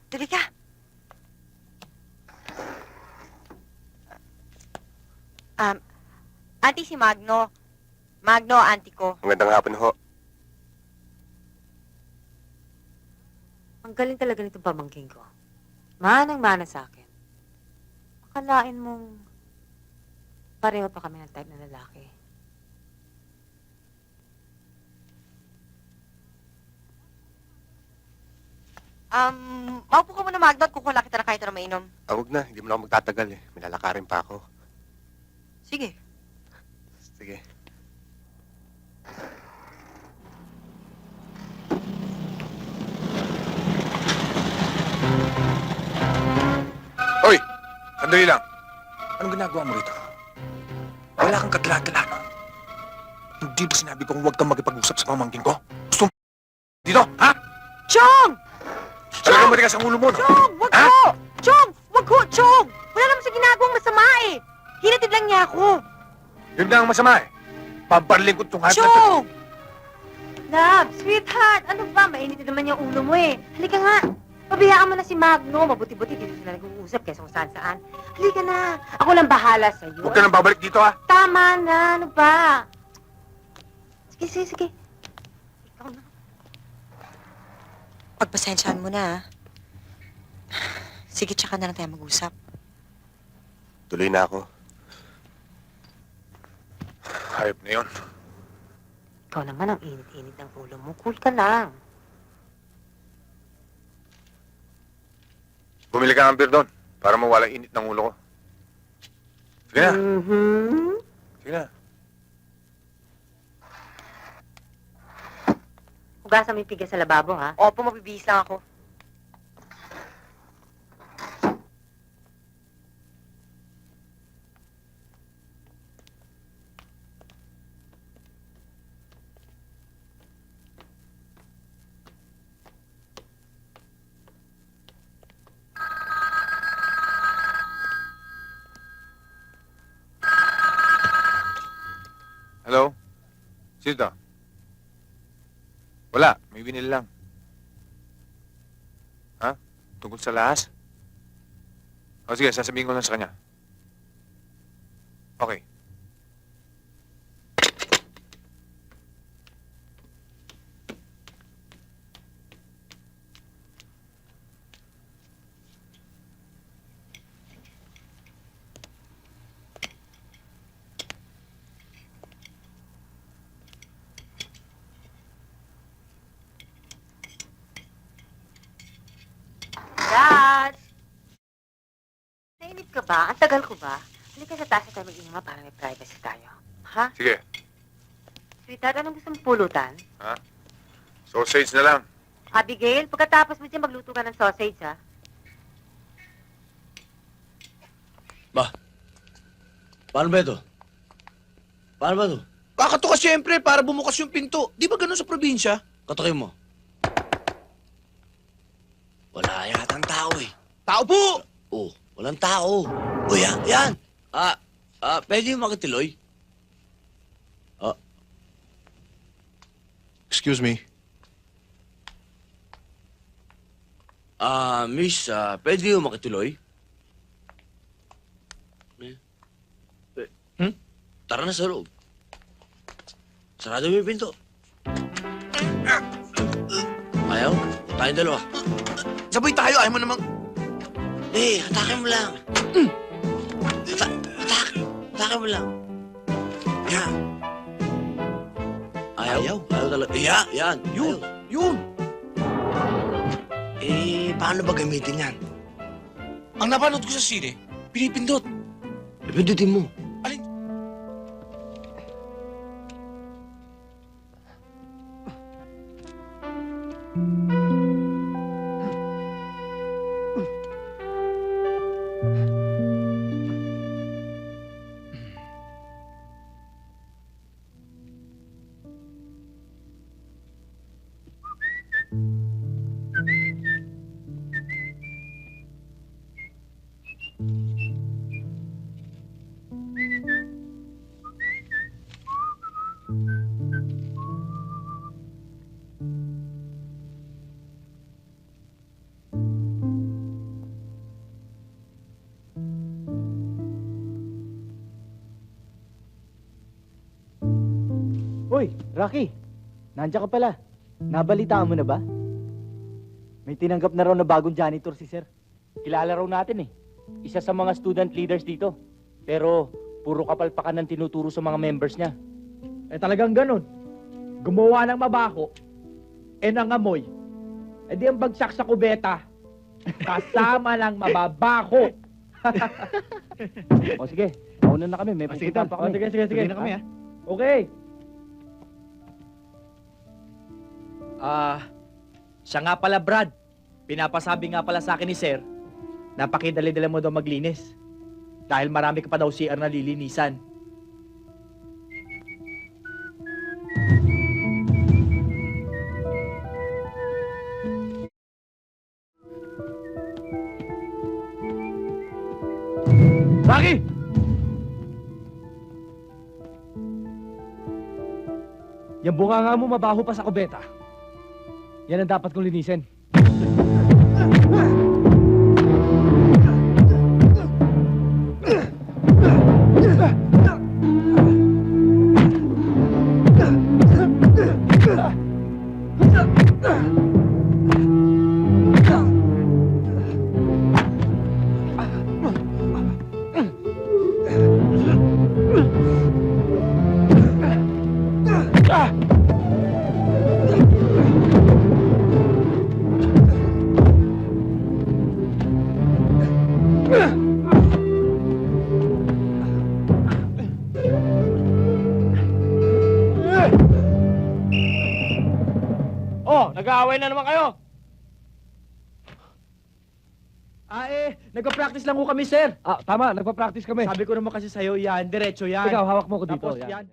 Tuloy ka. Um, Auntie si Magno. Magno, auntie ko. Magandang hapon ho. Ang galing talaga nitong pamangking ko. Manang-mana sa akin. Akalain mong pareho pa kami ng type na lalaki. Maupo ka muna, Magno, at kukuha kita na kahit na mainom. Huwag na, hindi mo na ako magtatagal eh. May lalakarin pa ako. Sige. Sige. Hoy! Sandali lang. Anong ginagawa mo rito? Wala kang kadala-dala, no? Hindi ba sinabi kong huwag kang makipag-usap sa pamangkin ko? Gusto mo dito, ha? Chong! Talagang matigas ang ulo mo, no? Chong! Wag Ha? ko! Chong! Wag ko, Chong! Wala naman sa ginagawang masama eh! Hinatid lang niya ako. Yun na ang masama eh. Pabarling ko itong hati. Chong! Love, sweetheart, ano ba? Mainit na naman yung ulo mo eh. Halika nga. Pabayaan mo na si Magno. Mabuti-buti dito sila nag-uusap kaysa kung saan-saan. Halika na. Ako lang bahala sa'yo. Huwag ka nang babalik dito, ha? Tama na. Ano ba? Sige. Ikaw na. Pagpasensyahan mo na, ah. Sige, tsaka na lang tayo mag-usap. Tuloy na ako. Hayop na yun. Ikaw naman ang init-init ng ulo mo. Cool ka lang. Bumili ka ng beer doon para mawala init ng ulo ko. Sige na. Mm-hmm. Sige na. Hugasan mo yung piga sa lababo, ha? Opo, mabibihis lang ako. Hello? Sino to? Wala. May binili lang. Ha? Tungkol sa lahas? O sige, sasabihin ko lang sa kanya. Okay. Dad! Nainip ka ba? Ang tagal ko ba? Halika sa taas na tayo mag-inuman para may privacy tayo. Ha? Sige. Sweetheart, anong gusto mong pulutan? Sausage na lang. Abigail, pagkatapos mo dyan, magluto ka ng sausage, ha? Paano ba ito? Paano ba ito? Kakatuka siyempre para bumukas yung pinto. Di ba ganun sa probinsya? Katukin mo. Wala yatang tao eh. Tao po! Oh, walang tao. O yan. Pwede yung makitiloy? Excuse me. Miss, pwede yung makituloy? Tara na sa loob. Sarado mo yung pinto. Ayaw? Tayong dalawa. Sabay tayo, ayaw mo namang... Hatakin mo lang. Hatakin mo lang. Yan. Ayaw talaga. Yan. Yun, yun. Paano ba gamitin yan? Ang napanood ko sa sine, pinipindot. Pindutin mo. Alin? Hoy, Rocky. Nandiyan ka pala. Nabalitaan mo na ba? May tinanggap na raw na bagong janitor si sir. Kilala raw natin eh. Isa sa mga student leaders dito. Pero puro kapalpakan ng tinuturo sa mga members niya. Eh talagang ganun. Gumawa ng mabaho, nangamoy. Eh di ang bagsak sa kubeta. Kasama ng mababaho. O sige, mauna na kami. May pupuntahan pa kami. Sige. Tuloy na kami, ha? Okay. Siya nga pala, Brad. Pinapasabi nga pala sa akin ni Sir, napakidali-dali mo daw maglinis. Dahil marami ka pa daw CR na lilinisan. Rocky! Yung bunganga mo mabaho pa sa kubeta. Yan ang dapat kong linisin. Oh, nag-aaway na naman kayo. Nagpa-practice lang ko kami, Sir. Tama. Nagpa-practice kami. Sabi ko naman kasi sa'yo, yan, diretso yan. Ikaw, hawak mo ko dito. Tapos Yan. yan.